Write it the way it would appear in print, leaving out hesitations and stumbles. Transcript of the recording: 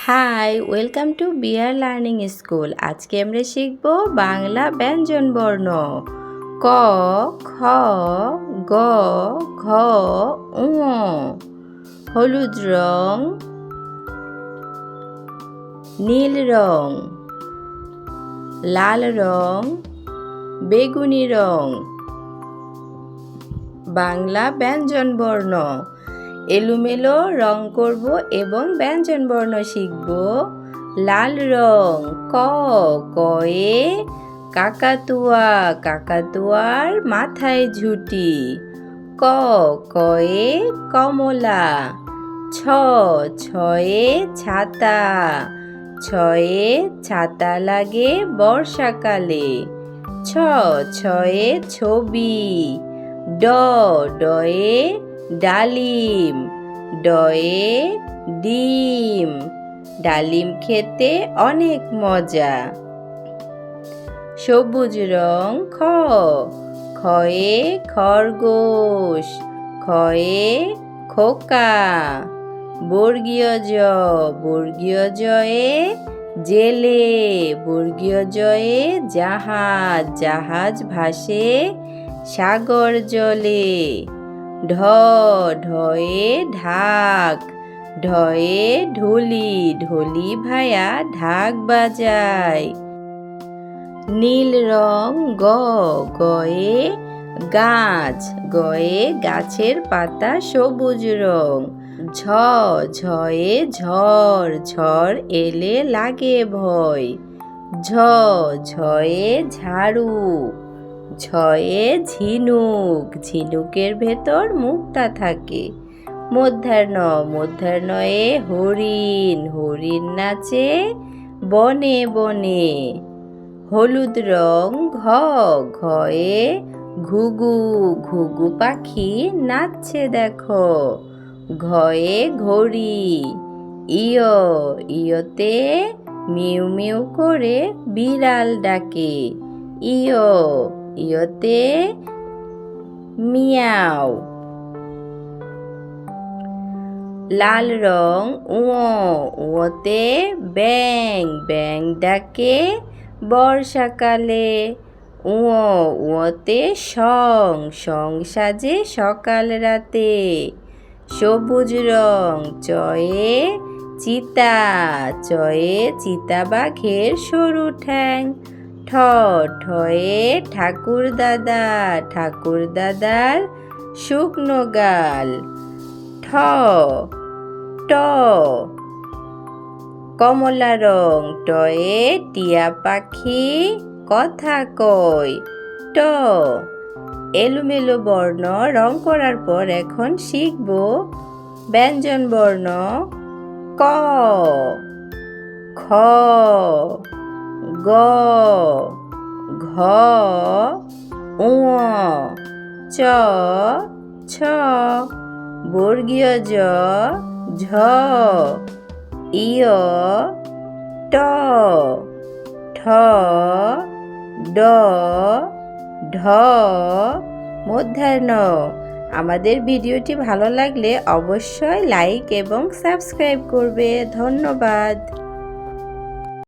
High, welcome to BR learning school. আজকে আমরা শিখব বাংলা ব্যঞ্জন বর্ণ। ক, খ, গ, ঘ, ঙ। হলুদ রং, নীল রং, লাল রং, বেগুনি রং। বাংলা ব্যঞ্জন বর্ণ। এলোমেলো রং করব এবং ব্যঞ্জন বর্ণ শিখব। লাল রং, ক, কয়ে কাকাতুয়া, কাকাতুয়ার মাথায় ঝুঁটি। ক, কয়ে কমলা। ছ, ছয়ে ছাতা, ছয়ে ছাতা লাগে বর্ষাকালে। ছ, ছয়ে ছবি। ড, ডয়ে ডালিম, ডয়ে ডিম। ডালিম খেতে অনেক মজা। সবুজ রং, খ, খয়ে খরগোশ, খয়ে খোকা। বর্গীয় জ, বর্গীয় জয়ে জেলে, বর্গীয় জয়ে জাহাজ, জাহাজ ভাসে সাগর জলে। ঢ, ঢয়ে ঢাক, ঢয়ে ঢুলি, ঢুলি ভায়া ঢাক বাজায়। নীল রং, গ, গয়ে গাছ, গয়ে গাছের পাতা সবুজ রং। ঝ, ঝয়ে ঝড়, ঝড় এলে লাগে ভয়। ঝ, ঝয়ে ঝাড়ু, ঝয়ে ঝিনুক, ঝিনুকের ভেতর মুক্তা থাকে। মধ্যাহ্ন, মধ্যাহ্নয়ে হরিণ, হরিণ নাচে বনে বনে। হলুদ রং, ঘ, ঘয়ে ঘুঘু, ঘুঘু পাখি নাচছে দেখো। ঘয়ে ঘড়ি। ইয়, ইয়তে মিউ মিউ করে বিড়াল ডাকে। ইয়, ইয়তে মিয়াও। লাল রং, ঙ, ঙতে ব্যাঙ, ব্যাঙ ডাকে বর্ষাকালে। ঙ, ঙতে সং, সং সাজে সকাল রাতে। সবুজ রং, চয়ে চিতা, চয়ে চিতাবাঘের সরু ঠ্যাং। ঠ, ঠয়ে ঠাকুর দাদা, ঠাকুর দাদার শুকনো গাল। ঠ, ট, কমলা রং, টয়ে টিয়া পাখি কথা কয়। ট, এলোমেলো বর্ণ রং করার পর এখন শিখব ব্যঞ্জন বর্ণ। ক, খ, গ, ঘ, ঙ, চ, ছ। বর্গীয় জ, ঝ, ইয়, ট, ঠ, ড, ঢ। মধ্যাহ্ন। আমাদের ভিডিওটি ভালো লাগলে অবশ্যই লাইক এবং সাবস্ক্রাইব করবে। ধন্যবাদ।